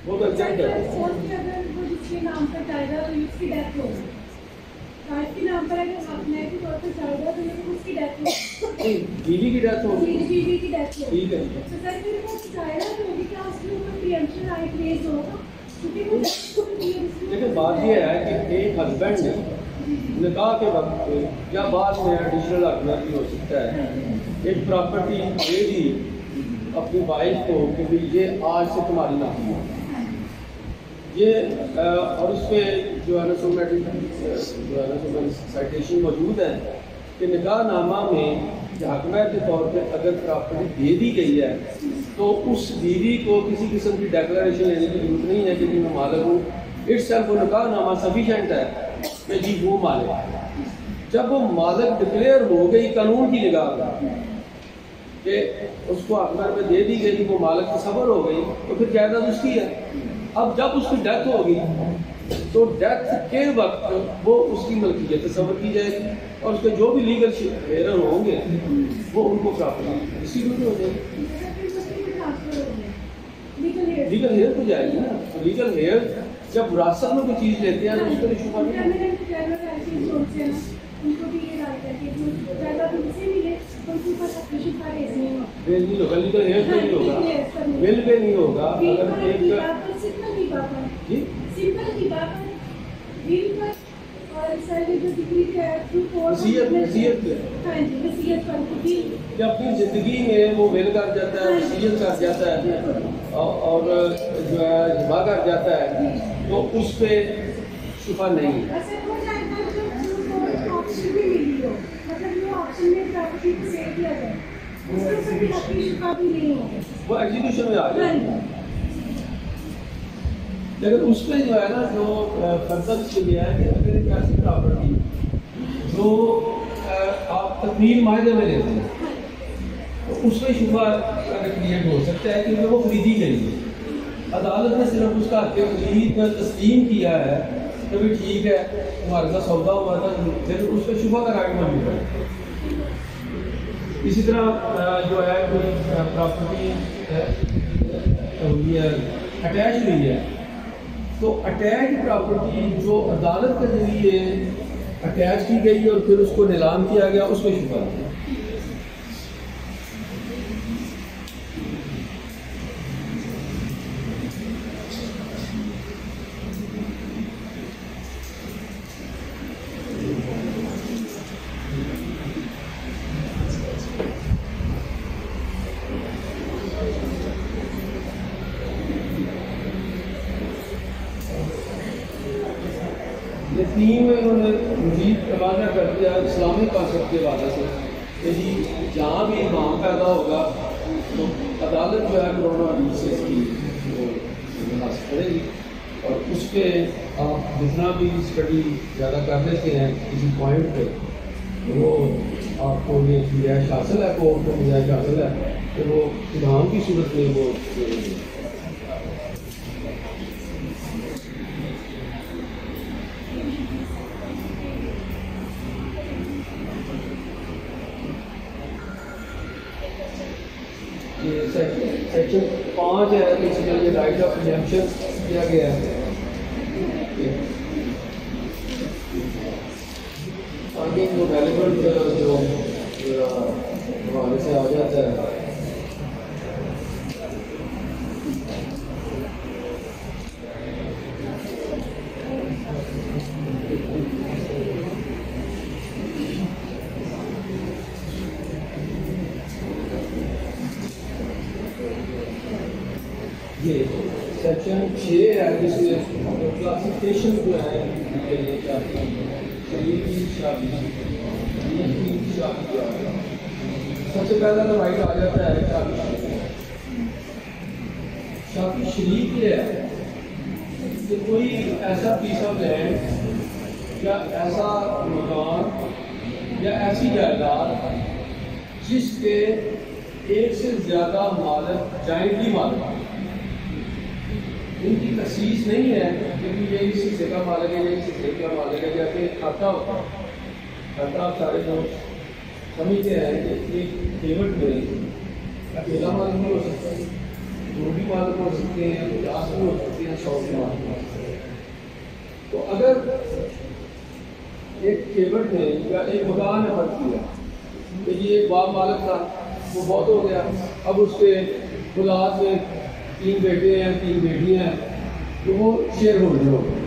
وہ تو چیک کریں. اگر وہ جس کے نام پر جائے گا تو اس کی ڈیتھ ہوگی. اس کے نام پر اگر اپنے کے طور پر جائے گا تو اس کی ڈیتھ ہوگی. بیوی کی ڈیتھ ہوگی. بیوی کی ڈیتھ ہوگی. ٹھیک ہے. تو سر پھر وہ ظاہرہ ہوگی کہ اس کے اوپر پریمپشن رائٹ ریز ہوگا کیونکہ وہ لیکن بات یہ ہے کہ ایک ہسبینڈ نے نکاح کے وقت یا بعد میں ایڈیشنل آرگومنٹ بھی ہو سکتا ہے ایک پراپرٹی دے دی اپنی وائف کو کہ بھائی یہ آج سے تمہاری نام ہے یہ اور اس پہ جو ہے نا سائٹیشن موجود ہے کہ نکاح نامہ میں حکمہ کے طور پہ اگر پراپرٹی دے دی گئی ہے تو اس بیوی کو کسی قسم کی ڈیکلریشن لینے کی ضرورت نہیں ہے کہ میں مالک ہوں. اٹس سیلف وہ نکاح نامہ سفیشینٹ ہے کہ جی وہ مالک ہے. جب وہ مالک ڈکلیئر ہو گئی قانون کی نگاہ میں کہ اس کو حکمہ پہ دے دی گئی وہ مالک تصور ہو گئی تو پھر جائیداد اس کی ہے. اب جب اس کی ڈیتھ ہوگی تو ڈیتھ کے وقت وہ اس کی ملکیت تصور کی جائے گی اور اس کے جو بھی لیگل ہیئر ہوں گے وہ ان کو پراپرٹی ڈسٹریبیوٹ ہو جائے گی. لیگل ہیئر تو جائے گی نا. لیگل ہیئر جب وراثت میں کوئی چیز لیتے ہیں تو اس پر شبہ نہیں. ول نہیں ہوگا. لیگل ہیئر پہ نہیں ہوگا. ول پہ نہیں ہوگا. اگر ایک جی اپنی زندگی میں وہ ول کر جاتا ہے وصیت کر جاتا ہے اور جو ہے جمع کر جاتا ہے تو اس پہ شبہ نہیں ہے. وہ ایگزیکیوشن میں آ جائے گا. لیکن اس پہ جو ہے نا جو فردر سے یہ ہے کہ اگر ایک ایسی پراپرٹی جو آپ تکمیل معاہدے میں لیتے ہیں تو اس پہ شبہ اگر کریٹ ہو سکتا ہے کہ وہ خریدی گئی ہے. عدالت نے صرف اس کا حق خرید میں تسلیم کیا ہے کہ بھی ٹھیک ہے تمہارے ساتھ سودا ہوا تھا لیکن اس پہ شبہ کا رائٹ موجود ہے. اسی طرح جو ہے کوئی پراپرٹی ہوئی ہے اٹیچ ہوئی ہے تو اٹیچ پراپرٹی جو عدالت کے ذریعے اٹیچ کی گئی اور پھر اس کو نیلام کیا گیا اس میں شبہ ہے. تین میں انہوں نے مزید تبادلہ کر دیا اسلامی کانسیپٹ کے حوالے سے کہ جی جہاں بھی امام پیدا ہوگا تو عدالت جو ہے کرونا حدیث سے اس کی حاصل کرے گی اور اس پہ آپ جتنا بھی اسٹڈی زیادہ کر لیتے ہیں کسی پوائنٹ پہ وہ آپ کو یہ گنجائش حاصل ہے کورٹ کو گنجائش حاصل ہے کہ وہ امام کی صورت میں وہ سیکشن 5 ہے اس کے لیے رائٹ آف پریمپشن کیا گیا ہے. آگے جو ریلیونٹ جو حوالے سے آ جاتا ہے یہ سیکشن 6 ہے جس میں کلاسیفیکیشن جو ہے سب سے پہلا تو رائٹ آ جاتا ہے شادی شریک یہ ہے کہ کوئی ایسا پیس آف لینڈ یا ایسا مکان یا ایسی جائیداد جس کے ایک سے زیادہ مالک جائنٹلی مالک ان کی تخصیص نہیں ہے کیونکہ یہ اس حصے کا مالک ہے یہ اس حصے کا مالک ہے جیسے کھاتا ہوتا ہے. کھاتا آپ سارے لوگ سمجھتے ہیں کہ ایک پیمنٹ میں اکیلا مالک نہیں ہو سکتا 2 بھی مالک ہو سکتے ہیں, 50 بھی ہو سکتے ہیں, 100 بھی مالک ہو سکتے ہیں. تو اگر ایک کیبٹ نے یا ایک مکان نے فرض کیا کہ یہ باپ مالک تھا, وہ بہت ہو گیا, اب اس کے اولاد میں 3 بیٹے ہیں 3 بیٹیاں ہیں, تو وہ شیئر ہولڈر ہو گئے.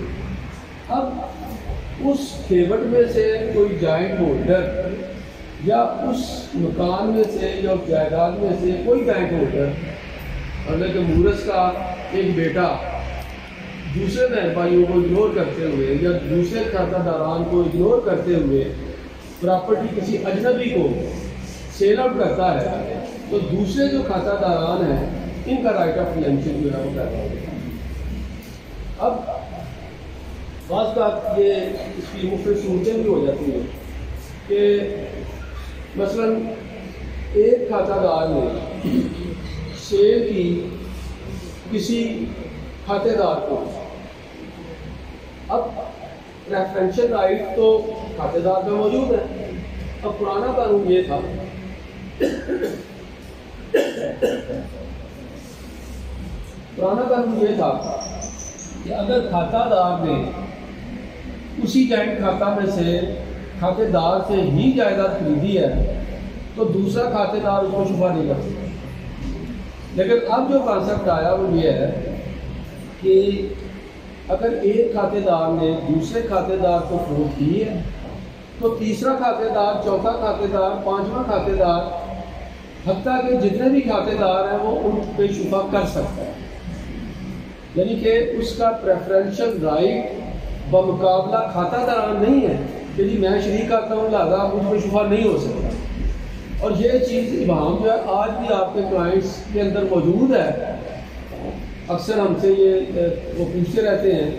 اب اس کیبٹ میں سے کوئی جوائنٹ ہولڈر یا اس مکان میں سے یا اس جائیداد میں سے کوئی جوائنٹ ہولڈر, مطلب کہ مورث کا ایک بیٹا دوسرے بہن بھائیوں کو اگنور کرتے ہوئے یا دوسرے کھاتہ داران کو اگنور کرتے ہوئے پراپرٹی کسی اجنبی کو سیل آؤٹ کرتا ہے, تو دوسرے جو کھاتہ داران ہیں ان کا رائٹ آف پریمپشن جو ہے وہ پیدا ہوتا ہے. اب بعض بات یہ اس کی مختلف صورتیں بھی ہو جاتی ہیں کہ مثلا ایک کھاتہ دار نے سیل کی کسی کھاتے دار کو, اب پریفرینشل رائٹ تو کھاتے دار میں موجود ہے. اب پرانا قانون یہ تھا کہ اگر کھاتہ دار نے اسی جوائنٹ کھاتہ میں سے کھاتے دار سے ہی جائیداد خریدی ہے تو دوسرا کھاتے دار اس کو شبہ نہیں کر سکتا. لیکن اب جو کانسیپٹ آیا وہ یہ ہے کہ اگر ایک کھاتے دار نے دوسرے کھاتے دار کو فروخت کی ہے تو تیسرا کھاتے دار, چوتھا کھاتے دار, 5واں کھاتے دار, حتیٰ کہ جتنے بھی کھاتے دار ہیں وہ ان پہ شبہ کر سکتا ہے. یعنی کہ اس کا پریفرینشل رائٹ بمقابلہ کھاتہ داران نہیں ہے کہ جی میں شریک آتا ہوں لہٰذا مجھ پہ شبہ نہیں ہو سکتا. اور یہ چیز ابہام جو ہے آج بھی آپ کے کلائنٹس کے اندر موجود ہے. اکثر ہم سے یہ وہ پوچھتے رہتے ہیں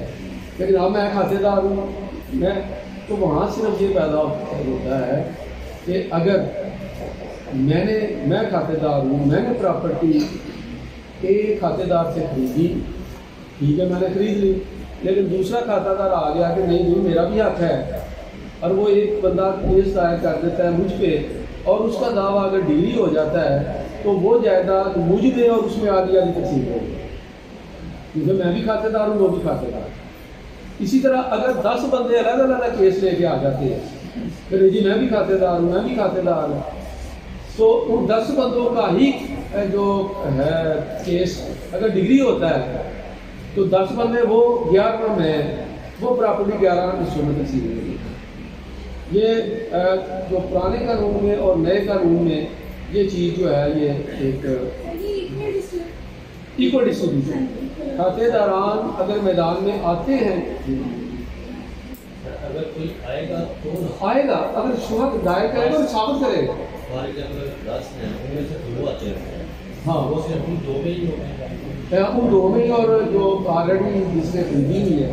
لیکن اب میں کھاتے دار ہوں, تو وہاں صرف یہ پیدا ہوتا ہے کہ اگر میں کھاتے دار ہوں, میں نے پراپرٹی ایک کھاتے دار سے خریدی, ٹھیک ہے میں نے خرید لی, لیکن دوسرا کھاتہ دار آ گیا کہ نہیں میرا بھی حق ہے, اور وہ ایک بندہ کیس دائر کر دیتا ہے مجھ پہ, اور اس کا دعویٰ اگر ڈیلی ہو جاتا ہے تو وہ جائیداد مجھ میں اور اس میں آدھی آدھی تقسیم ہوگی, کیونکہ میں بھی کھاتے دار ہوں وہ بھی کھاتے دار. اسی طرح اگر 10 بندے الگ الگ کیس لے کے آ جاتے ہیں کہ جی میں بھی کھاتے دار ہوں میں بھی کھاتے دار ہوں, تو ان 10 بندوں کا ہی جو ہے کیس اگر ڈگری ہوتا ہے تو 10 بندے وہ 11 میں وہ پراپرٹی 11 حصوں میں تقسیم ہوگی. یہ جو پرانے قانون میں اور نئے قانون میں یہ چیز جو ہے یہ ایک ایکول ڈسٹریبیوشن. کھاتے داران اگر میدان میں آتے ہیں, اگر کوئی آئے گا تو آئے گا, اگر شبہ دائر کرے گا اور ثابت کرے گا. ہمارے اگر 10 ہیں ان میں سے 2 آتے ہیں, ہاں وہ صرف ان 2 میں ہی ہوتے ہیں, ان 2 میں, اور جو آلریڈی جس نے خریدی ہوئی ہے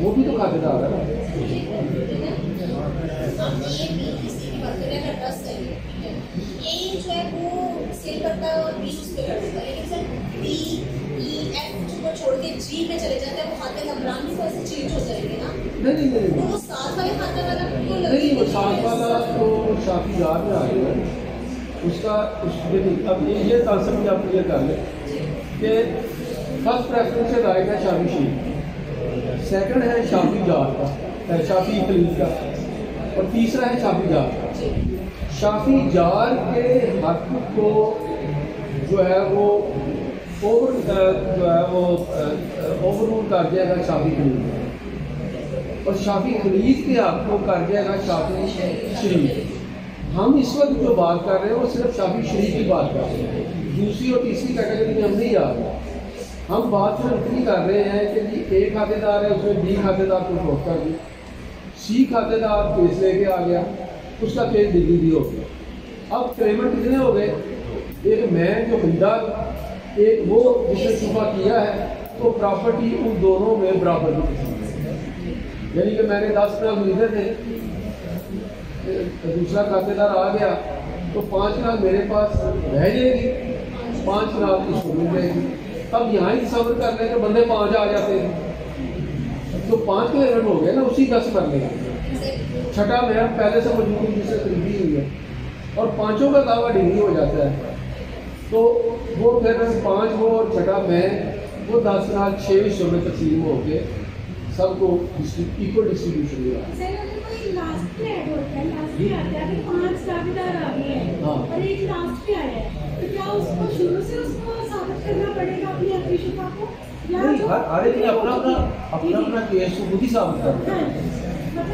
وہ بھی تو کھاتے دار ہے. یہ جو ہے وہ سیل کرتا ہے اور بی اس پہ کرتا ہے, لیکن سر ڈی ای ایف کو چھوڑ کے جی میں چلے جاتے ہیں, وہ کھاتے نمبران بھی ویسے چینج ہو جائیں گے نا. نہیں تو وہ ساتھ والے کھاتے والا نہیں, وہ ساتھ والا تو شافی جار میں آ گیا اس کا. اب یہ کانسیپٹ آپ کلیئر کر لیں کہ فرسٹ پریفرنس سے رائٹ ہے شافی شریف, سیکنڈ ہے شافی جار کا, شافی خلیج کا, اور تیسرا ہے شافی جار کا. شافی جار کے حق کو جو ہے وہ اوور رول کر جائے گا شافی خلیج, اور شافی خلیج کے حق کو کر جائے گا شافی شریف. ہم اس وقت جو بات کر رہے ہیں وہ صرف شافی شریف کی بات کر رہے ہیں, دوسری اور تیسری کیٹیگری میں ہم نہیں آ رہے. ہم بات صرف اتنی کر رہے ہیں کہ جی اے کھاتے دار ہے, اس میں بی کھاتے دار کو فروخت کر دی, سی کھاتے دار کیس لے کے آ گیا, اس کا کیس ڈگری بھی ہو گیا. اب کلیمنٹ کتنے ہو گئے, ایک میں جو خریدا, ایک وہ جس نے شبہ کیا ہے, تو پراپرٹی ان دونوں میں برابر کی قسم ہے. یعنی کہ میں نے 10 کنال خریدے تھے, دوسرا کھاتے دار آ گیا تو 5 کنال میرے پاس رہ جائے گی, 5 کنال اس کو مل جائے گی. اب یہاں ہی تصور کر لیں کہ بندے 5 آ جاتے ہیں تو 5 کلیمنٹ ہو گئے نا, اسی 10 کر لیں گے. چھٹا میرا پہلے سے موجود جس سے خریدی ہوئی ہے, اور 5 کا دعویٰ ڈگری ہو جاتا ہے. تو وہ کہہ رہے ہیں 5 وہ اور چھٹا میں، وہ 10 سال 6 حصوں میں تقسیم ہو کے سب کو ایکول ڈسٹریبیوشن دیا۔ سر اگر کوئی لاسٹ پہ ایڈ ہوتا ہے، لاسٹ پہ آتا ہے، اگر 5 دعویدار آ گئے ہیں ہاں۔ اور ایک لاسٹ پہ آیا ہے تو کیا اس کو شروع سے اس کو ثابت کرنا پڑے گا اپنی حقیقی شفا کو؟ نہیں، ہر ایک نے اپنا کیس کو خود ہی ثابت کرنا ہے،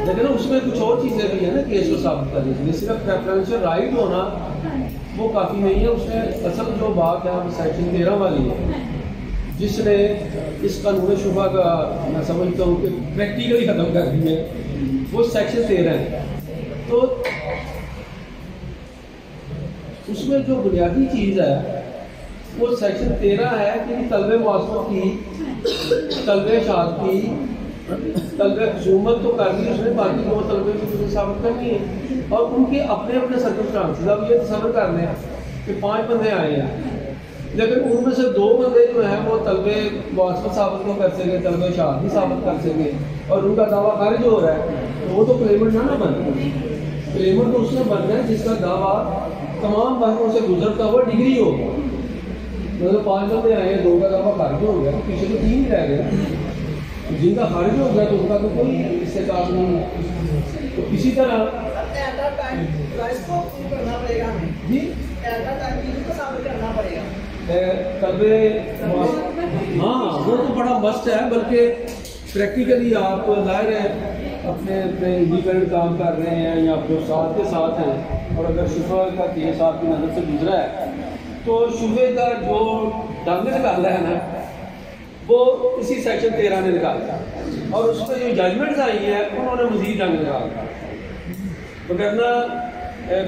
لیکن اس میں کچھ اور چیزیں بھی ہیں نا کیس کو ثابت کرنے کے لیے، صرف پریفرنشل رائٹ ہونا وہ کافی نہیں ہے۔ اس میں اصل جو بات ہے سیکشن 13 والی ہے، جس نے اس قانون شبہ کا میں سمجھتا ہوں کہ پریکٹیکلی ختم کر دی ہے، وہ سیکشن 13 ہے۔ تو اس میں جو بنیادی چیز ہے وہ سیکشن 13 ہے کہ طلب معاصرت کی، طلب اشاعت کی، طلب خصومت تو کرنی اس نے، باقی دو طلبے کی مجھے ثابت کرنی ہے، اور ان کے اپنے اپنے سرکمسٹانسز۔ اب یہ تصور کر لیں کہ 5 بندے آئے ہیں، لیکن ان میں سے 2 بندے جو ہیں وہ طلب معاصرت ثابت نہیں کر سکے، طلب اشاعت نہیں ثابت کر سکے، اور ان کا دعویٰ خارج ہو رہا ہے، تو وہ تو کلیمنٹ نہ بنتا۔ کلیمنٹ تو اس نے بننا ہے جس کا دعویٰ تمام باتوں سے گزرتا ہوا ڈگری ہو۔ مطلب 5 بندے آئے ہیں، 2 کا دعویٰ خارج ہو گیا، پیچھے تو 3 ہی رہ گئے، جن کا خارج ہو گیا تو ان کا تو کوئی استحقاق نہیں ہے۔ تو اسی طرح جی طلب ہاں وہ تو بڑا مسٹ ہے، بلکہ پریکٹیکلی آپ ظاہر ہے اپنے انڈیپینڈنٹ کام کر رہے ہیں یا جو ساتھ کے ساتھ ہیں، اور اگر شبہ کا کیس آپ کی نظر سے گزرا ہے تو شبے کا جو ڈنگ نکالا ہے نا وہ اسی سیکشن 13 نے نکالا، اور اس میں جو ججمنٹس آئی ہیں انہوں نے مزید ڈنگ نکالا۔ وگرنہ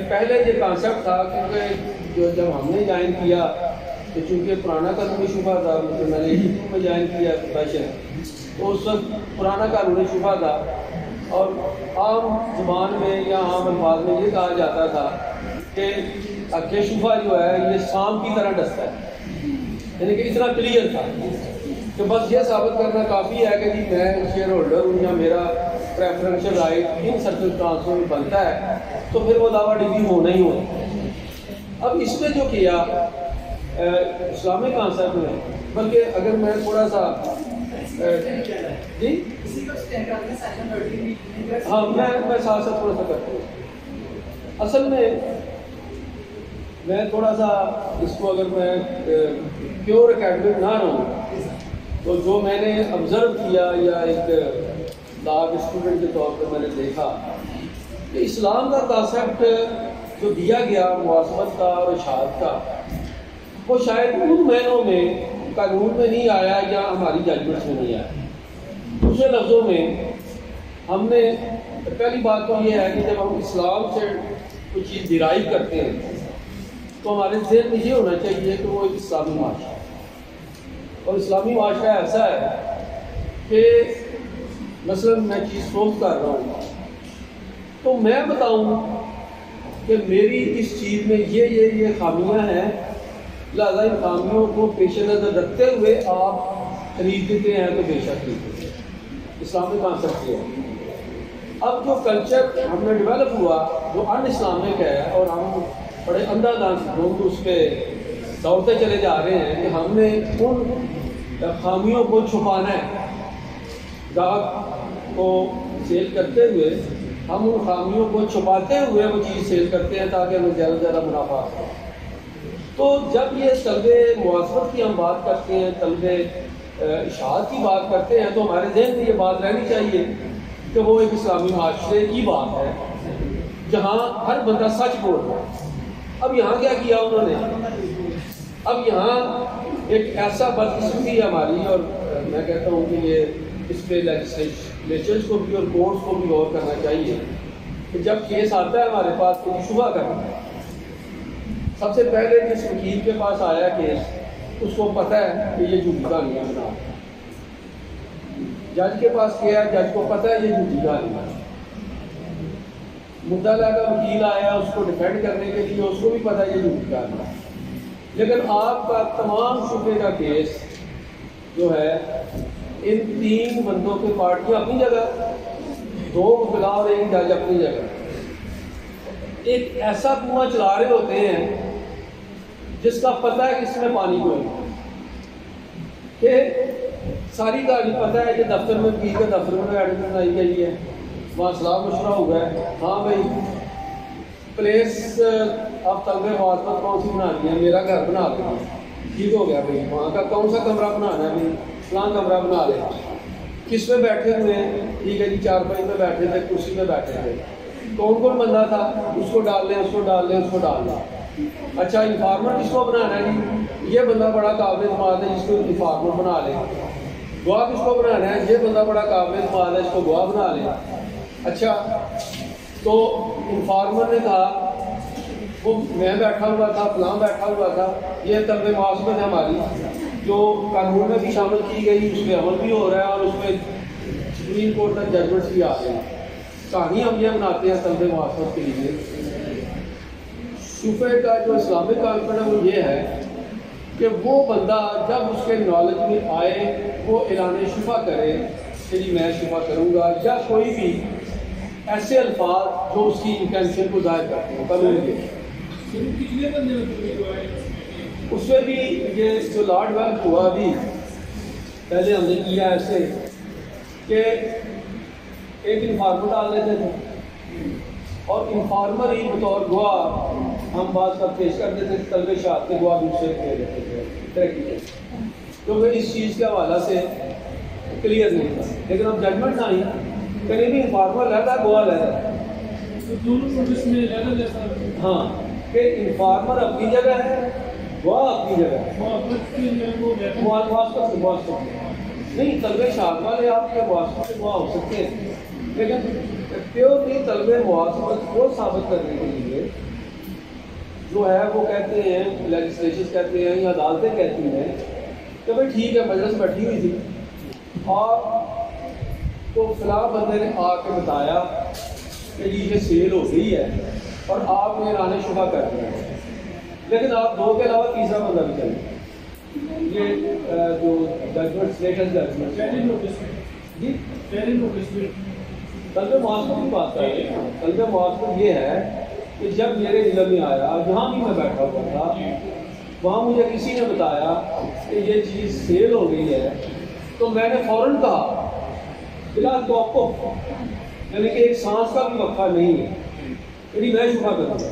پہلے یہ کانسیپٹ تھا، کیونکہ جب ہم نے جوائن کیا تو چونکہ پرانا قانون شبہ تھا، میں نے میں جوائن کیا پروفیشن، تو اس وقت پرانا قانون شبہ تھا، اور عام زبان میں یا عام الفاظ میں یہ کہا جاتا تھا کہ شبہ جو ہے یہ سام کی طرح ڈستا ہے، یعنی کہ اتنا کلیئر تھا کہ بس یہ ثابت کرنا کافی ہے کہ جی میں شیئر ہولڈر ہوں یا میرا پریفرنشل رائٹ ان سرکمسٹانسوں میں بنتا ہے، تو پھر وہ دعویٰ ڈگری ہونا ہی ہونا۔ اب اس میں جو کیا اسلامی کانسیپٹ میں، بلکہ اگر میں تھوڑا سا جی ہاں میں ساتھ ساتھ تھوڑا سا کرتا ہوں۔ اصل میں تھوڑا سا اس کو اگر میں پیور اکیڈمک نہ رہوں تو جو میں نے آبزرو کیا یا ایک لا کے اسٹوڈنٹ کے طور پر میں نے دیکھا کہ اسلام کا کانسیپٹ جو دیا گیا معاصمت کا اور اشاعت کا، وہ شاید ان معنوں میں قانون میں نہیں آیا یا ہماری ججمنٹس میں نہیں آیا۔ دوسرے لفظوں میں ہم نے پہلی بات تو یہ ہے کہ جب ہم اسلام سے کوئی چیز ڈرائیو کرتے ہیں تو ہمارے ذہن میں یہ ہونا چاہیے کہ وہ ایک اسلامی معاشرہ ہے، اور اسلامی معاشرہ ایسا ہے کہ مثلاً میں چیز فروخت کر رہا ہوں تو میں بتاؤں کہ میری اس چیز میں یہ خامیاں ہیں، لہٰذا ان خامیوں کو پیش نظر رکھتے ہوئے آپ خرید دیتے ہیں تو بے شک خرید دیتے ہیں۔ اسلامی کانسیپٹ یہ ہے۔ اب جو کلچر ہم نے ڈیولپ ہوا جو ان اسلامک ہے، اور ہم بڑے اندھا لوگ اس پہ دوڑتے چلے جا رہے ہیں کہ ہم نے ان خامیوں کو چھپانا ہے، گاہک کو سیل کرتے ہوئے ہم ان خامیوں کو چھپاتے ہوئے وہ چیز سیل کرتے ہیں تاکہ ہمیں زیادہ سے زیادہ منافع ہو۔ تو جب یہ طلب معاصرت کی ہم بات کرتے ہیں، طلب اشاعت کی بات کرتے ہیں، تو ہمارے ذہن میں یہ بات رہنی چاہیے کہ وہ ایک اسلامی معاشرے کی بات ہے جہاں ہر بندہ سچ بول رہا ہے۔ اب یہاں کیا کیا انہوں نے؟ اب یہاں ایک ایسا بدقسمتی ہے ہماری، اور میں کہتا ہوں کہ یہ اس پہ لیجسلیچرز کو بھی اور کورٹس کو بھی غور کرنا چاہیے کہ جب کیس آتا ہے ہمارے پاس تو شبہ کرنا ہے۔ سب سے پہلے جس وکیل کے پاس آیا کیس اس کو پتہ ہے کہ یہ جھوٹی کہانیاں بنا، جج کے پاس گیا، جج کو پتہ ہے یہ جھوٹی کہانیاں، مدعا کا وکیل آیا اس کو ڈیفینڈ کرنے کے لیے، اس کو بھی پتہ ہے یہ جھوٹی کہانیاں، لیکن آپ کا تمام شبے کا کیس جو ہے ان 3 بندوں کے پارٹیاں اپنی جگہ، 2 وکلا اور 1 جج اپنی جگہ، ایک ایسا کنواں چلا رہے ہوتے ہیں جس کا پتہ ہے کہ اس میں پانی کوئی نہیں، کہ ساری گاڑی پتہ ہے کہ دفتر میں کی کے دفتر میں ایڈمنٹ بنائی گئی ہے، وہاں سلام مشورہ ہوا ہے، ہاں بھائی پلیس آپ طلب مواصلات کون سی بنانی ہے، میرا گھر بنا لیں، ٹھیک ہو گیا بھائی، وہاں کا کون سا کمرہ بنانا ہے بھائی، فلاں کمرہ بنا لیں، کس پہ بیٹھے ہوئے ہیں، ٹھیک ہے جی چارپائی پہ بیٹھے تھے، کرسی پہ بیٹھے تھے، کون کون بندہ تھا، اس کو ڈال لیں، اس کو ڈال لیں، اس کو ڈال لیں۔ اچھا انفارمر کس کو بنانا ہے جی، یہ بندہ بڑا قابل اعتماد ہے، جس کو انفارمر بنا لیں۔ گواہ کس کو بنانا ہے، یہ بندہ بڑا قابل اعتماد ہے، اس کو گواہ بنا لیں۔ اچھا تو انفارمر نے کہا وہ میں بیٹھا ہوا تھا، فلاں بیٹھا ہوا تھا، یہ طلب معاصمت ہے ہماری جو قانون میں بھی شامل کی گئی، اس پہ عمل بھی ہو رہا ہے اور اس میں سپریم کورٹ تک ججمنٹس بھی آ رہے ہیں۔ کہانی ہم یہ بناتے ہیں طلب معاصمت کے لیے۔ شفے کا جو اسلامک کانسیپٹ ہے وہ یہ ہے کہ وہ بندہ جب اس کے نالج میں آئے وہ اعلان شفا کرے کہ جی میں شفا کروں گا، یا کوئی بھی ایسے الفاظ جو اس کی انٹینشن کو ظاہر کرتے ہیں قانون کے۔ اس میں بھی یہ جو لارڈ ویلف ہوا ابھی پہلے ہم نے کیا ایسے کہ ایک انفارمر ڈال دیتے تھے اور انفارمر ہی بطور گواہ ہم بات کا پیش کر دیتے تھے، طلب شہادت کے گواہ دوسرے دے دیتے تھے ترقی کے، کیونکہ اس چیز کے حوالہ سے کلیئر نہیں تھا۔ لیکن اب ججمنٹ نہ آئی کہیں بھی انفارمر رہتا ہے، گواہ رہتا ہے، ہاں کہ انفارمر اپنی جگہ ہے، گواہ اپنی جگہ ہے، موافقت نہیں طلب شہادت والے آپ کے موافقت سے گواہ ہو سکتے ہیں، لیکن پیورلی طلب موافقت کو ثابت کرنے کے لیے جو ہے وہ کہتے ہیں لیجسلیشن کہتے ہیں یا عدالتیں کہتی ہیں کہ بھائی ٹھیک ہے مجلس بیٹھی ہوئی تھی اور تو فلاں بندے نے آ کے بتایا کہ یہ سیل ہو گئی ہے اور آپ نے اعلان شفا کر دیا، لیکن آپ دو کے علاوہ تیسرا بندہ بھی چاہیے۔ یہ جو ججمنٹ لیٹسٹ ججمنٹ جی طلب معاصمت کی بات کر رہے ہیں۔ طلب معاصمت یہ ہے کہ جب میرے علم میں آیا، جہاں بھی میں بیٹھا ہوا تھا وہاں مجھے کسی نے بتایا کہ یہ چیز سیل ہو گئی ہے، تو میں نے فوراً کہا بلا توقف، یعنی کہ ایک سانس کا بھی وقفہ نہیں ہے کہ جی میں شفا کروں گا،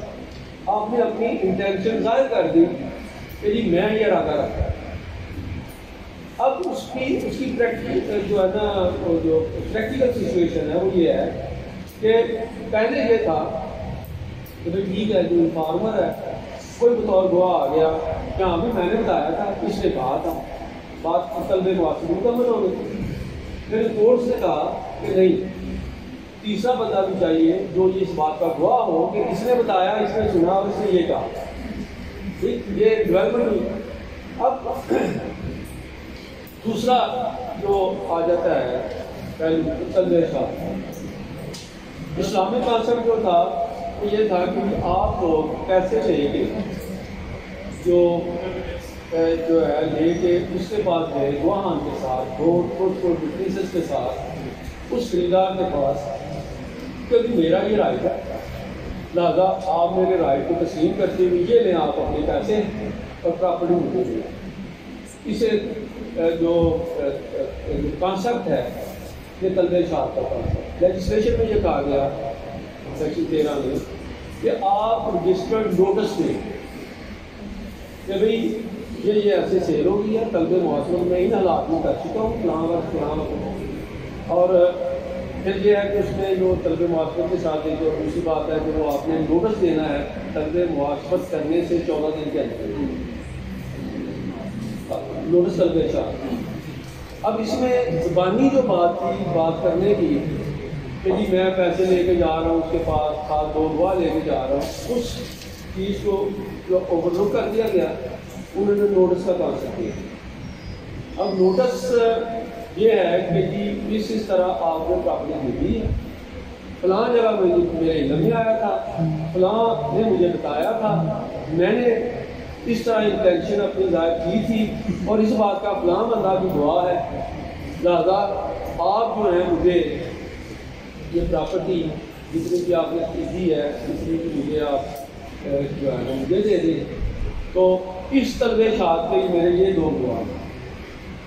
آپ نے اپنی انٹینشن ظاہر کر دی کہ جی میں یہ ارادہ رکھتا ہوں۔ اب اس کی پریکٹیکل جو ہے نا جو پریکٹیکل سچویشن ہے وہ یہ ہے کہ پہلے یہ تھا کہ بھائی ٹھیک ہے جو انفارمر ہے کوئی بطور گواہ آ گیا کہ ہاں بھی میں نے بتایا تھا، اس نے کہا تھا، بات طلب معاصمت مکمل ہو گئی۔ پھر کورٹ نے کہا کہ نہیں تیسرا بندہ بھی چاہیے جو اس بات کا گواہ ہو کہ اس نے بتایا، اس نے سنا اور اس نے یہ کہا، ٹھیک یہ ڈیولپمنٹ ہوئی۔ اب دوسرا جو آ جاتا ہے پہلو طلب شہادت، اسلامک کانسیپٹ جو تھا وہ یہ تھا کہ آپ لوگ پیسے لے کے جو ہے لے کے اس کے بعد گئے گواہان کے ساتھ وٹنسز کے ساتھ اس خریدار کے پاس کہ میرا یہ رائٹ ہے، لہٰذا آپ میرے رائٹ کو تسلیم کرتے ہوئے یہ لیں آپ اپنے پیسے اور پراپرٹی مجھے دیں۔ اسے جو کانسیپٹ ہے یہ طلب شہادت کا کانسیپٹ، لیجسلیشن میں یہ کہا گیا سیکشن 13 میں کہ آپ رجسٹرڈ نوٹس دیں کہ بھئی یہ ایسے سیل ہو گئی ہے، طلب معاصمت میں ان حالات میں کر چکا ہوں فلاں وقت فلاں وقت، اور پھر یہ ہے کہ اس میں جو طلب معاصمت کے ساتھ جو دوسری بات ہے کہ وہ آپ نے نوٹس دینا ہے طلب معاصمت کرنے سے 14 دن کے اندر نوٹس طلب شہادت۔ اب اس میں زبانی جو بات تھی بات کرنے کی کہ جی میں پیسے لے کے جا رہا ہوں اس کے پاس ساتھ دو گواہ لے کے جا رہا ہوں، اس چیز کو جو اوور لک کر دیا گیا، انہوں نے نوٹس کا کانسیپٹ کیا۔ اب نوٹس یہ ہے کہ جی اس طرح آپ نے پراپرٹی دے دی ہے، فلاں جگہ میرے علم میں آیا تھا، فلاں نے مجھے بتایا تھا، میں نے اس طرح انٹینشن اپنی ظاہر کی تھی اور اس بات کا فلاں بندہ بھی گواہ ہے، لہٰذا آپ جو ہیں مجھے یہ پراپرٹی جتنی بھی آپ نے دی ہے اتنی بھی مجھے آپ جو ہے مجھے دے دیں، تو اس طلبے شاد کے میرے یہ دو گواہ ہیں۔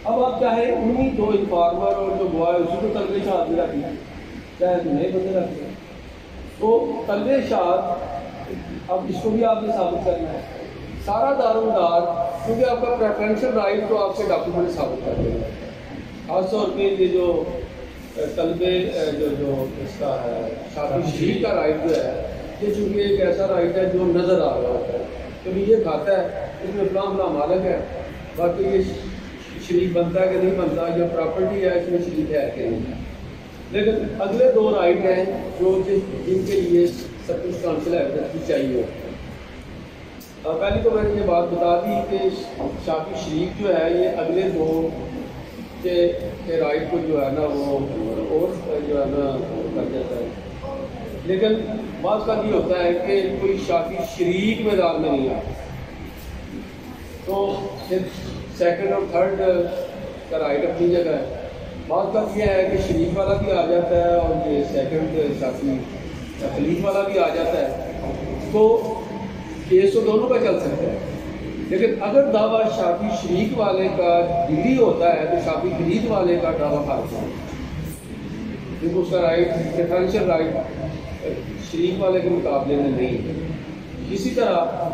اب آپ چاہے انہیں دو انفارمر اور جو گواہ ہے اسی کو طلبے شاد میں رکھیں، چاہے نئے بندے رکھیں، تو طلبے شاد اب اس کو بھی آپ نے ثابت کرنا ہے۔ سارا دارومدار کیونکہ آپ کا پریفرینشل رائٹ تو آپ سے ڈاکیومنٹ ثابت کر دے گا، خاص طور پہ یہ جو طلبے جو اس کا ہے شادی شریک کا رائٹ جو ہے، یہ چونکہ ایک ایسا رائٹ ہے جو نظر آ رہا ہوتا ہے، کبھی یہ کھاتا ہے اس میں فلاں فلاں مالک ہے، باقی یہ شریک بنتا ہے کہ نہیں بنتا، یا پراپرٹی ہے اس میں شریک ہے کہ نہیں ہے۔ لیکن اگلے دو رائٹ ہیں جو جن کے لیے سرکمسٹانشل ایویڈنس بھی چاہیے ہوتا ہے۔ پہلے تو میں نے یہ بات بتا دی کہ شافی شریک جو ہے یہ اگلے دو کے رائٹ کو جو ہے نا وہ اور جو ہے نا کر دیتا ہے، لیکن بعض کا یہ ہوتا ہے کہ کوئی شافی شریک میدان میں نہیں آتا، تو پھر سیکنڈ اور تھرڈ کا رائٹ اپنی جگہ ہے۔ بعض کا یہ ہے کہ شریک والا بھی آ جاتا ہے اور یہ سیکنڈ شافی خلیف والا بھی آ جاتا ہے، تو کیس تو دونوں کا چل سکتا ہے۔ لیکن اگر دعویٰ شافی شریک والے کا ڈگری ہوتا ہے تو شافی خلیف والے کا دعویٰ خارج ہے، کیونکہ اس کا رائٹ پریفرینشل رائٹ شریک والے کے مقابلے میں نہیں ہے۔ اسی طرح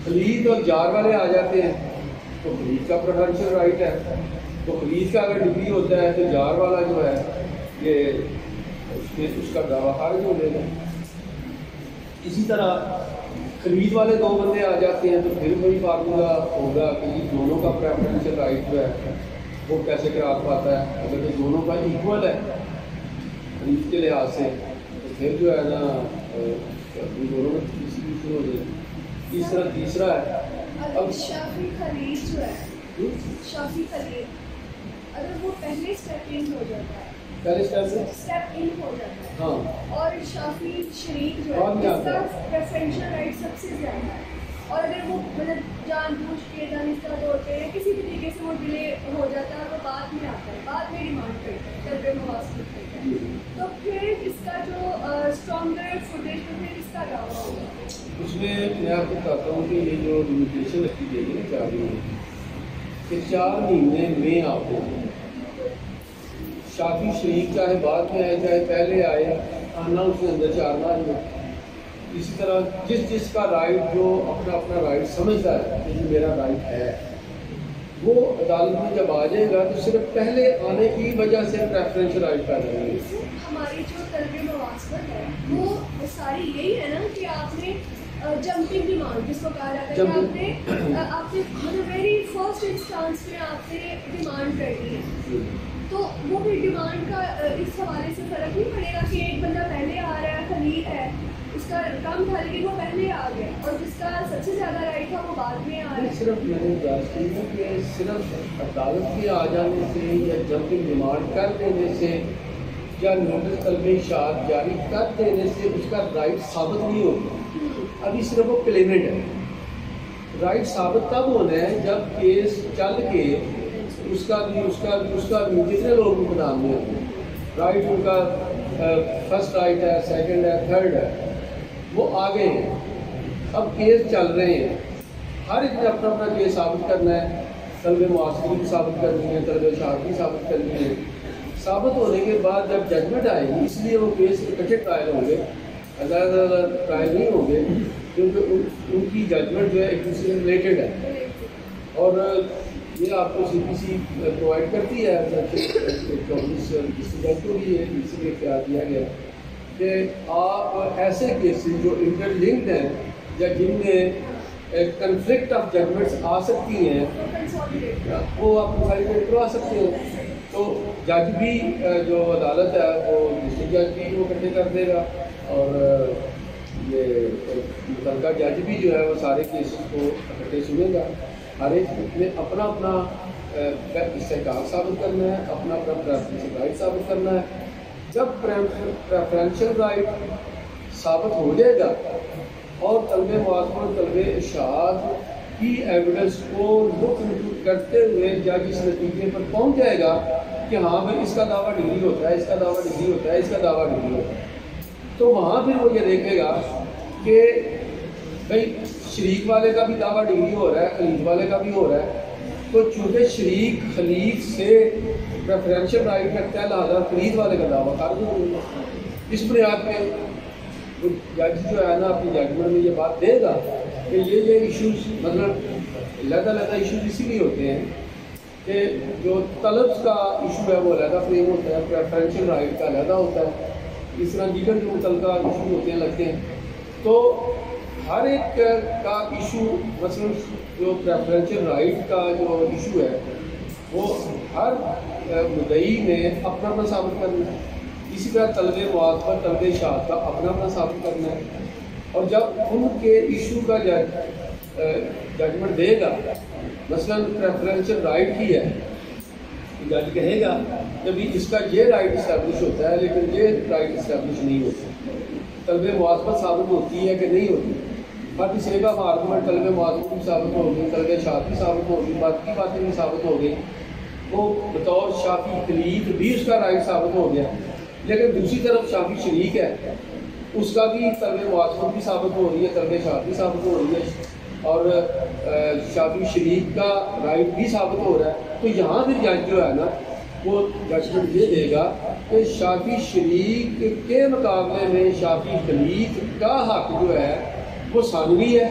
خلیج اور جار والے آ جاتے ہیں تو خلیج کا پریفرینشل رائٹ ہے، تو خلیج کا اگر ڈگری ہوتا ہے تو جار والا جو ہے یہ اس کا دعویٰ خارج ہو جائے گا۔ اسی طرح خلیج والے دو بندے آ جاتے ہیں تو پھر وہی فارمولا ہوگا کہ یہ دونوں کا پریفرینشل رائٹ جو ہے وہ کیسے قرار پاتا ہے۔ اگر یہ دونوں کا ایکول ہے خلیج کے لحاظ سے تو پھر جو ہے نا دونوں میں ڈسٹریبیوشن ہو جائے گی۔ تیسرا ہے اب شافی خلیج جو ہے، شافی خلیج اگر وہ پہلے اسٹیپ ان ہو جاتا ہے، پہلے اسٹیپ ان ہو جاتا ہے، ہاں، اور شافی شریک جو ہے اس کا پریفرینشل رائٹ سب سے زیادہ ہے، اور اگر وہ مطلب جان بوجھ کے دانستہ طور پہ یا کسی بھی طریقے سے وہ ڈیلے ہو جاتا ہے اور وہ بعد میں آتا ہے، بعد میں ڈیمانڈ کرتا ہے، طلب مواصلت کرتا ہے، تو پھر اس کا جو اسٹرانگر فوٹیج تو پھر اس کا دعویٰ ہوگا۔ اس میں میں آپ کو بتاتا ہوں کہ یہ جو لمیٹیشن رکھی گئی ہے 4 مہینے کہ 4 مہینے میں آپ کو شافی شریک چاہے بعد میں آئے چاہے پہلے آئے آنا اس کے اندر 4 ماہ ہو۔ اسی طرح جس کا رائٹ جو اپنا رائٹ سمجھتا ہے کہ یہ میرا رائٹ ہے، وہ عدالت میں جب آ جائے گا تو صرف پہلے آنے کی وجہ سے پریفرینشل رائٹ پیدا ہوگی۔ ہماری جو طلب مواصلت ہے وہ ساری یہی ہے نا کہ آپ نے جمپنگ ڈیمانڈ جس کو کہا جاتا ہے کہ آپ نے مطلب ویری فرسٹ انسٹانس میں آپ نے ڈیمانڈ کر دی ہے، تو وہ بھی ڈیمانڈ کا اس حوالے سے فرق نہیں پڑے گا کہ ایک بندہ پہلے آ رہا ہے، خلیج ہے، اس کا کم تھا لیکن وہ پہلے آ گیا، اور جس کا سب سے زیادہ رائٹ تھا وہ بعد میں آ رہا ہے۔ صرف میں نے بات کی ہے کہ صرف عدالت کے آ جانے سے یا جمپنگ ڈیمانڈ کر دینے سے یا نوٹس طلب اشاعت جاری کر دینے سے اس کا رائٹ ثابت نہیں ہوتا، ابھی صرف وہ کلیمنٹ ہے۔ رائٹ ثابت تب ہونا ہے جب کیس چل کے اس کا بھی جتنے لوگ میدان میں ہوتے ہیں، رائٹ ان کا فرسٹ رائٹ ہے، سیکنڈ ہے، تھرڈ ہے، وہ آگے ہیں، اب کیس چل رہے ہیں، ہر ایک نے اپنا کیس ثابت کرنا ہے، طلب معاصری بھی ثابت کرنی ہے، طلب اشاعت بھی ثابت کرنی ہے۔ ثابت ہونے کے بعد جب ججمنٹ آئے گی، اس لیے وہ کیس اکٹھے ٹرائل ہوں گے، علیحدہ ٹرائل نہیں ہوں گے، کیونکہ ان کی ججمنٹ جو ہے ایک دوسرے سے ریلیٹڈ ہے، اور یہ آپ کو سی پی سی پرووائڈ کرتی ہے، اسٹوڈنٹ کو بھی اسی میں اختیار دیا گیا کہ آپ ایسے کیسز جو انٹر لنکڈ ہیں یا جن میں کنفلکٹ آف ججمنٹس آ سکتی ہیں وہ آپ کنسالیڈیٹ کروا سکتے ہیں، تو جج بھی جو عدالت ہے وہ ڈسٹرکٹ جج بھی وہ اکٹھے کر دے گا، اور یہ متعلقہ جج بھی جو ہے وہ سارے کیسز کو اکٹھے سنے گا۔ ہر ایک نے اپنا استحقاق ثابت کرنا ہے، اپنا پریفرینشل رائٹ ثابت کرنا ہے۔ جب پریفرینشل رائٹ ثابت ہو جائے گا اور طلب معاصرت طلب اشاعت کی ایویڈنس کو لک کرتے ہوئے جج اس نتیجے پر پہنچ جائے گا کہ ہاں بھائی اس کا دعویٰ ڈگری ہوتا ہے، اس کا دعویٰ ڈگری ہوتا ہے، اس کا دعویٰ ڈگری ہوتا ہے، تو وہاں پھر وہ یہ دیکھے گا کہ بھائی شریک والے کا بھی دعویٰ ڈگری ہو رہا ہے، خلیج والے کا بھی ہو رہا ہے، تو چونکہ شریک خلیج سے پریفرینشیل رائٹ رکھتا ہے لہٰذا خلیج والے کا دعویٰ خارج ہو گیا۔ اس بنیاد پہ جج جو ہے نا اپنی ججمنٹ میں یہ بات دے گا کہ یہ ایشوز مطلب علیحدہ ایشوز اسی لیے ہوتے ہیں کہ جو طلبس کا ایشو ہے وہ علیحدہ فریم ہوتا ہے، پریفرینشیل رائٹ کا علیحدہ ہوتا ہے، اس طرح دیگر جو متعلقہ ایشو ہوتے ہیں لگتے ہیں، تو ہر ایک کا ایشو مثلا جو پریفرینشیل رائٹ کا جو ایشو ہے وہ ہر مدعی نے اپنا اپنا ثابت کرنا ہے، اسی طرح طلب معاطفہ طلب شہادت کا اپنا اپنا ثابت کرنا ہے، اور جب ان کے ایشو کا ججمنٹ دے گا مثلا پریفرینشیل رائٹ کی ہے، جج کہے گا کہ بھی اس کا یہ رائٹ اسٹیبلش ہوتا ہے لیکن یہ رائٹ اسٹیبلش نہیں ہوتا، طلب معاطفہ ثابت ہوتی ہے کہ نہیں ہوتی، باقی سیگا آرگومنٹ طلب معاطفہ بھی ثابت ہو گئی، طلب شہادت بھی ثابت ہو گئی، باقی باتیں بھی ثابت ہو گئی، وہ بطور شافی خلیج بھی اس کا رائٹ ثابت ہو گیا، لیکن دوسری طرف شافی شریک ہے اس کا بھی طلب معاطفہ بھی ثابت ہو رہی ہے، طلب شہادت بھی ثابت ہو رہی ہے، اور شافی شریک کا رائٹ بھی ثابت ہو رہا ہے، تو یہاں پھر جج جو ہے نا وہ ججمنٹ یہ دے گا کہ شافی شریک کے مقابلے میں شافی خلیج کا حق جو ہے وہ ثانوی ہے،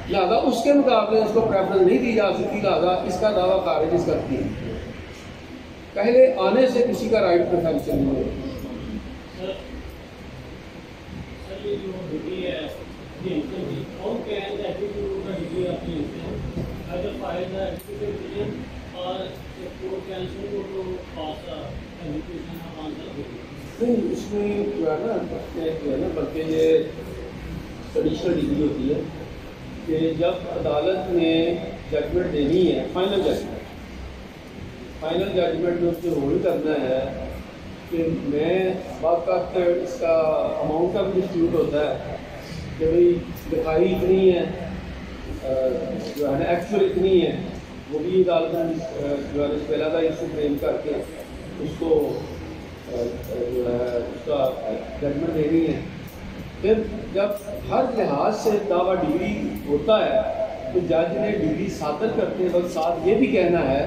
لہذا اس کے مقابلے اس کو پریفرنس نہیں دی جا سکتی، لہذا اس کا دعویٰ خارج اس کرتی ہے، پہلے آنے سے کسی کا رائٹ پریفرنس نہیں ہوگا۔ یہ جو ڈگری ہے اور کیا ہے ایٹیٹیوڈ کا ڈگری آپ نے اگر فائدہ ایٹیٹیوڈ اور کورٹ کینسل کو تو پاس ایجوکیشن آنسر نہیں، اس میں جو ہے نا بلکہ یہ ٹریڈیشنل ڈگری ہوتی ہے کہ جب عدالت نے ججمنٹ دینی ہے، فائنل ججمنٹ میں اس نے رول کرنا ہے کہ میں واقعات اس کا اماؤنٹ کا بھی ڈسپیوٹ ہوتا ہے کہ بھئی لکھائی اتنی ہے جو ہے نا ایکچوئل اتنی ہے، وہ بھی عدالت جو ہے اس پہ علیحدہ ایشو فریم کر کے اس کو جو ہے اس کا ججمنٹ دینی ہے۔ پھر جب ہر لحاظ سے دعویٰ ڈگری ہوتا ہے تو جج نے ڈگری صادر کرتے وقت ساتھ یہ بھی کہنا ہے،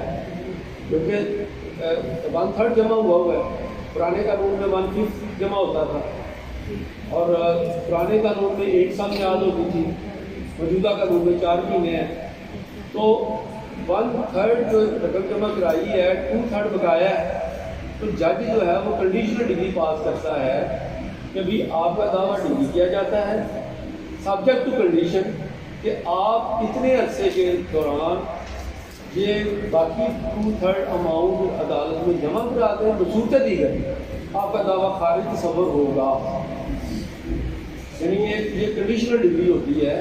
کیونکہ 1/3 جمع ہوا ہے، پرانے قانون میں 1/5 جمع ہوتا تھا، اور پرانے قانون میں 1 سال میعاد ہوتی تھی، موجودہ قانون میں 4 مہینے ہیں، تو 1/3 جو رقم جمع کرائی ہے 2/3 بقایا ہے، تو جج جو ہے وہ کنڈیشنل ڈگری پاس کرتا ہے کہ بھی آپ کا دعویٰ ڈگری کیا جاتا ہے سبجیکٹ ٹو کنڈیشن کہ آپ اتنے عرصے کے دوران یہ باقی 2/3 اماؤنٹ عدالت میں جمع کراتے ہیں بصورت دیگر آپ کا دعویٰ خارج تصور ہوگا، یعنی یہ کنڈیشنل ڈگری ہوتی ہے،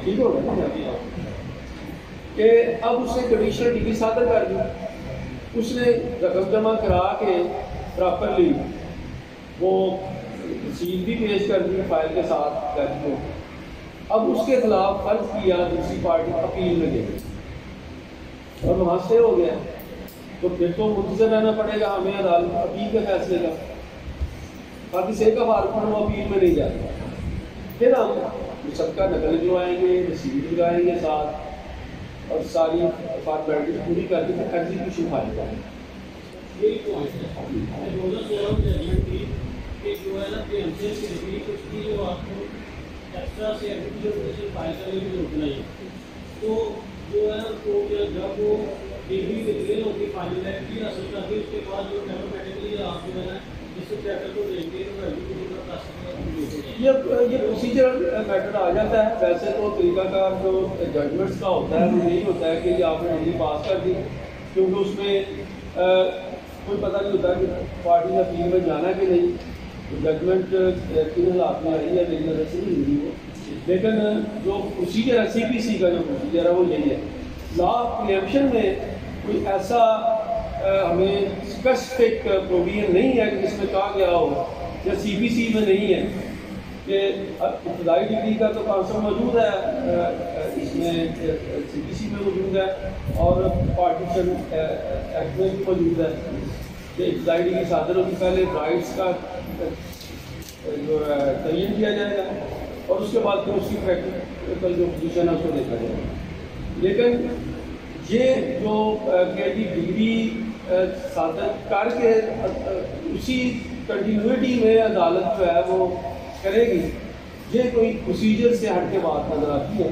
ٹھیک ہوگا کہ اب اس نے کنڈیشنل ڈگری صادر کر دی، اس نے رقم جمع کرا کے پراپرلی وہ رسید بھی پیش کر دی فائل کے ساتھ جج کو، اب اس کے خلاف فرض کیا دوسری پارٹی اپیل میں دے اور وہاں سے ہو گیا، تو پھر تو منتظر رہنا پڑے گا ہمیں عدالت اپیل کے فیصلے کا، باقی سے کا فارغ وہ اپیل میں نہیں جاتا، پھر ہم سب کا نقل لگوائیں گے، رسید لگائیں گے ساتھ اور ساری فارمیلٹیز پوری کر کے پھر ایگزیکیوشن فائل کریں گے۔ یہی پوائنٹ ہے 2016 میں ججمنٹ کی کہ جو ہے نا پریمپشن کی ڈگری کچھ کی جو آپ کو ایکسٹرا سے ایپلیکیشن فائل کرنے کی ضرورت نہیں ہے، تو جو ہے نا تو جب وہ ڈگری ڈکلیئر ہوگی فائنلٹی حاصل کر کے اس کے بعد جو ڈیموکریٹکلی آپ جو ہے نا جس سے ٹریکٹر کو دیں گے تو ایجوکیشن کا پروسیس یہ پروسیجرل میتھڈ آ جاتا ہے، ویسے تو طریقہ کار جو ججمنٹس کا ہوتا ہے وہ یہی ہوتا ہے کہ آپ نے ڈگری پاس کر دی، کیونکہ اس میں کوئی پتہ نہیں ہوتا کہ پارٹی کا اپیل میں جانا کہ نہیں، ججمنٹ کن حالات میں آئی ہے میری نظر سے نہیں ہوئی وہ، لیکن جو پروسیجر ہے CPC کا جو پروسیجر ہے وہ یہی ہے۔ لا آف پریمپشن میں کوئی ایسا ہمیں اسپیسیفک پروویژن نہیں ہے کہ جس میں کہا گیا ہو، یا CPC میں نہیں ہے کہ ابتدائی ڈگری کا تو کانسیپٹ موجود ہے، اس میں CPC میں موجود ہے اور پارٹیشن ایکٹ میں بھی موجود ہے کہ ابتدائی ڈگری صادر ہوگی، پہلے رائٹس کا جو ہے تعین کیا جائے گا، اور اس کے بعد پھر اس کی پریکٹیکل جو پوزیشن ہے اس کو دیکھا جائے. لیکن یہ جو کہ ڈگری صادر کر کے اسی کنٹینیوٹی میں عدالت جو ہے وہ کرے گی، یہ کوئی پروسیجر سے ہٹ کے بات نظر آتی ہے.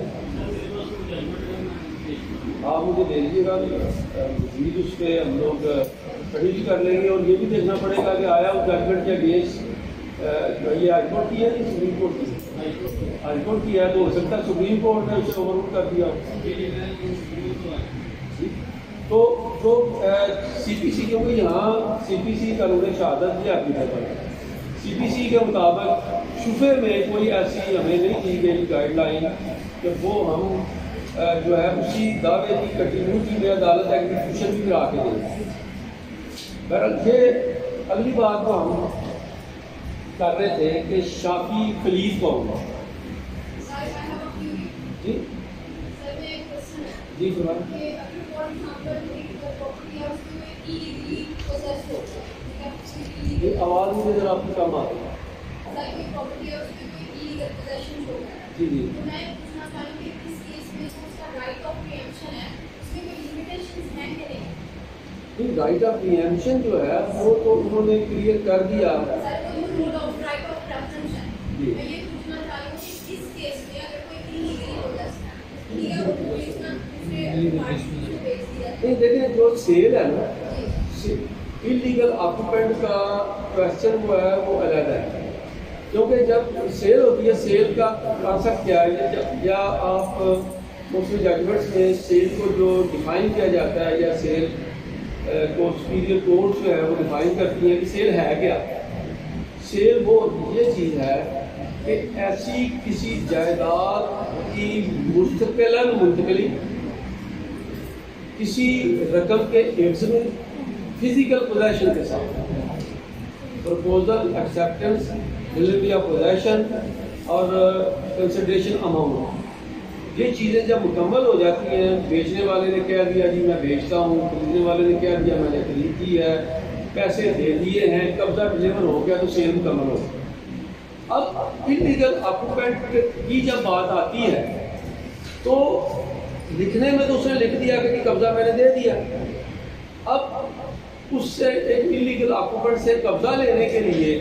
آپ مجھے دے دیجیے گا، مزید اس پہ ہم لوگ اسٹڈی بھی کر لیں گے، اور یہ بھی دیکھنا پڑے گا کہ آیا اس ججمنٹ کے اگینسٹ یہ ہائی کورٹ کی ہے یا سپریم کورٹ کی ہے. ہائی کورٹ کی ہے تو ہو سکتا ہے سپریم کورٹ نے اسے اوور رول کر دیا. تو جو سی پی سی، کیونکہ یہاں سی پی سی قانون شہادت بھی اپلیکیبل ہے، سی پی سی کے مطابق شفے میں کوئی ایسی ہمیں نہیں دی گئی گائیڈ لائن کہ وہ ہم جو ہے اسی دعوے کی کنٹینیوٹی میں عدالت ایگزیکیوشن بھی کرا کے دیں. بہرحال یہ اگلی بات کو ہم کر رہے تھے کہ شافی خلیف کون ہے. جی جی فرمائیں. آواز مجھے ذرا آپ کی کم آ رہی ہے. جی جی رائٹ آف پریمپشن جو ہے وہ تو انہوں نے کلیئر کر دیا. جی نہیں دیکھیں، جو سیل ہے نا، انلیگل آکوپینٹ کا کوشچن جو ہے وہ علیحدہ ہے. کیونکہ جب سیل ہوتی ہے، سیل کا کانسیپٹ کیا ہے، یا آپ مختلف ججمنٹس میں سیل کو جو ڈیفائن کیا جاتا ہے، یا سیل کو سپیریئر کورٹ جو ہے وہ ڈیفائن کرتی ہے کہ سیل ہے کیا. سیل وہ یہ چیز ہے کہ ایسی کسی جائیداد کی مستقلاً منتقلی، کسی رقم کے عوض میں فزیکل پوزیشن کے ساتھ، proposal, acceptance, delivery of position اور کنسیڈریشن اماؤنٹ. یہ چیزیں جب مکمل ہو جاتی ہیں، بیچنے والے نے کہہ دیا جی میں بیچتا ہوں، خریدنے والے نے کہہ دیا میں نے خرید دی ہے، پیسے دے دیے ہیں، قبضہ ڈلیور ہو گیا تو سیل مکمل ہو گئی. اب انلیگل آکوپینٹ کی جب بات آتی ہے تو لکھنے میں تو اس نے لکھ دیا کہ قبضہ میں نے دے دیا. اب اس سے ایک انلیگل آکوپینٹ سے قبضہ لینے کے لیے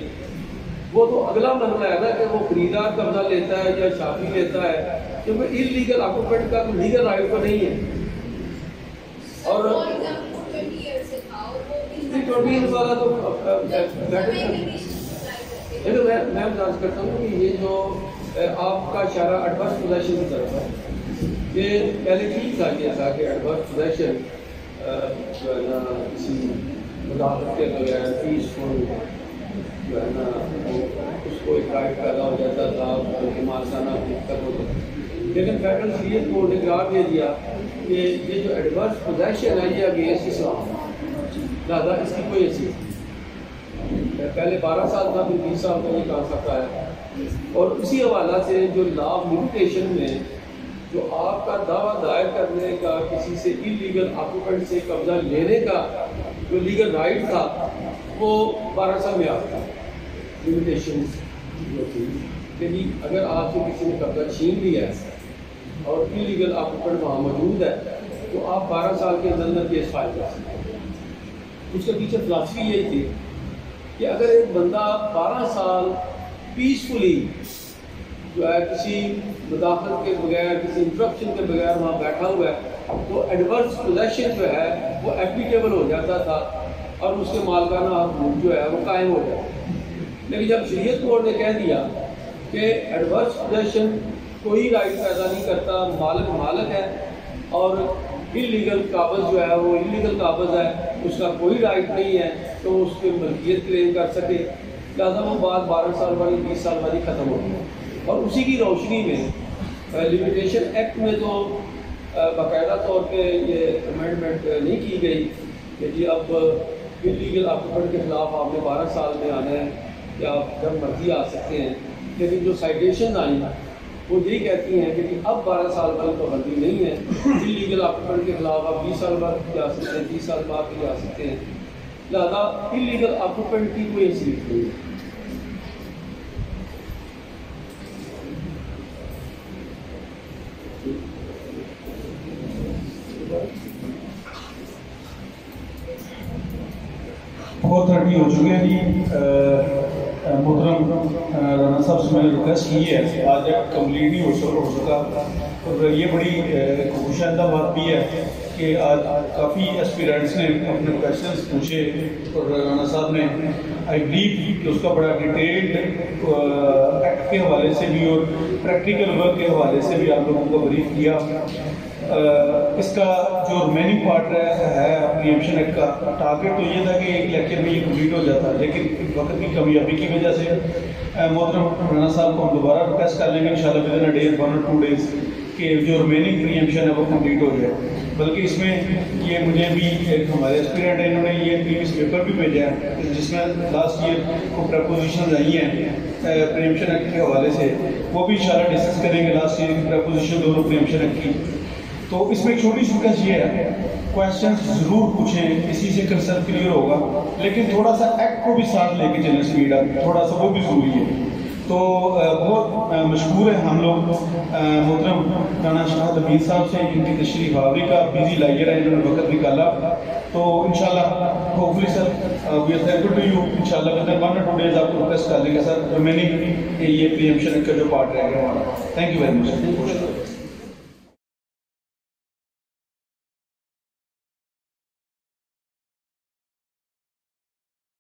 وہ تو اگلا مرحلہ ہے نا کہ وہ خریدار قبضہ لیتا ہے یا شافی لیتا ہے، کیونکہ انلیگل آکوپینٹ کا کوئی لیگل رائٹ تو نہیں ہے. اور 20 والا تو میں بات کرتا ہوں کہ یہ جو آپ کا اشارہ ایڈورس پوزیشن کی طرف ہے، یہ پہلے ٹھیک تھا کہ ایسا کہ ایڈورس پوزیشن جو ہے نا کسی مداخلت کے بغیر پیسفل جو ہے نا اس کو ایک رائٹ پیدا ہو جاتا تھا، کہ مالکانہ دقت ہوتی تھی. لیکن فیڈرل شریعت کورٹ نے قرار دے دیا کہ یہ جو ایڈورس پوزیشن ہے یہ اگینسٹ اسلام ہے، لہٰذا اس کی کوئی حیثیت نہیں. پہلے 12 سال تھا، پھر 20 سال کا یہ کانسیپٹ آیا. اور اسی حوالہ سے جو لا آف لمیٹیشن میں جو آپ کا دعویٰ دائر کرنے کا، کسی سے انلیگل آکوپینٹ سے قبضہ لینے کا جو لیگل رائٹ تھا وہ 12 سال میں آتا ہے. لمیٹیشن جو تھی کہ اگر آپ سے کسی نے قبضہ چھین لیا ہے اور انلیگل آکوپینٹ وہاں موجود ہے تو آپ 12 سال کے اندر کیس فائل کر سکتے ہیں. اس کے پیچھے فلاسفی یہی تھی کہ اگر ایک بندہ 12 سال پیسفلی جو ہے کسی مداخلت کے بغیر، کسی انٹرپشن کے بغیر وہاں بیٹھا ہوا ہے تو ایڈورس پوزیشن جو ہے وہ اپلیکیبل ہو جاتا تھا اور اس کے مالکانہ حقوق جو ہے وہ قائم ہو جاتا. لیکن جب شریعت کورٹ نے کہہ دیا کہ ایڈورس پوزیشن کوئی رائٹ پیدا نہیں کرتا، مالک مالک ہے، اور انلیگل قابض جو ہے وہ انلیگل قابض ہے، اس کا کوئی رائٹ نہیں ہے تو اس کی ملکیت کلیم کر سکے، لہٰذا وہ بات 12 سال والی 20 سال والی ختم ہو گئی. اور اسی کی روشنی میں لمیٹیشن ایکٹ میں تو باقاعدہ طور پہ یہ امینڈمنٹ نہیں کی گئی کہ جی اب انلیگل آکوپینٹ کے خلاف آپ نے 12 سال میں آنا ہے کہ آپ جب مرضی آ سکتے ہیں. لیکن جو سائٹیشن آئی وہ یہی کہتی ہیں کہ اب 12 سال والی پابندی نہیں ہے، انلیگل آکوپینٹ کے خلاف آپ 20 سال بعد بھی آ سکتے ہیں، 30 سال بعد بھی آ سکتے ہیں، لہٰذا انلیگل آکوپینٹ کی کوئی حیثیت نہیں ہے. 4:30 ہو چکے ہیں جی. محترم رانا صاحب سے میں نے ریکویسٹ کی ہے آج کمپلیٹ نہیں ہو سکا, اور یہ بڑی خوش آئندہ بات بھی ہے کہ آج کافی اسپیرنٹس نے اپنے کویشچنس پوچھے, اور رانا صاحب نے آئی بلیو کہ اس کا بڑا ڈیٹیلڈ ایکٹ کے حوالے سے بھی اور پریکٹیکل ورک کے حوالے سے بھی آپ لوگوں کو بریف کیا. اس کا جو ریمیننگ پارٹ ہے اپنی ایمشن ایکٹ کا ٹارگیٹ تو یہ تھا کہ ایک لیکچر میں یہ کمپلیٹ ہو جاتا, لیکن وقت کی کمیابی کی وجہ سے محترم رانا صاحب کو ہم دوبارہ ریکویسٹ کر لیں گے انشاءاللہ ودن اے ڈے 1 or 2 days کہ جو ریمیننگ پری ایمشن ہے وہ کمپلیٹ ہو جائے. بلکہ اس میں یہ مجھے بھی ایک ہمارے اسپیرنٹ ہیں, انہوں نے یہ پریویس پیپر بھی بھیجا ہے جس میں لاسٹ ایئر کو پریپوزیشنز آئی ہیں پریمشن ایکٹ کے حوالے سے, وہ بھی انشاءاللہ ڈسکس کریں گے لاسٹ ایئر کی پریپوزیشن دونوں پریمشن ایکٹ کی. تو اس میں ایک چھوٹی سی ریکویسٹ یہ ہے, کویشچنس ضرور پوچھیں, اسی سے کنسرن کلیئر ہوگا, لیکن تھوڑا سا ایکٹ کو بھی ساتھ لے کے چلیں اسپیڈ اپ, تھوڑا سا وہ بھی ضروری ہے. تو بہت مشکور ہیں ہم لوگ محترم رانا شاہد امین صاحب سے, جن کی تشریف آوری کا بزی لائر ہے, انہوں نے وقت نکالا. تو انشاءاللہ hopefully sir we are thankful to you, انشاءاللہ ودن 1 or 2 days آپ کو ریکویسٹ کر دیں گے سر ریمیننگ یہ پری ایمشن کا جو پارٹ رہ گیا ہمارا. Thank you very much.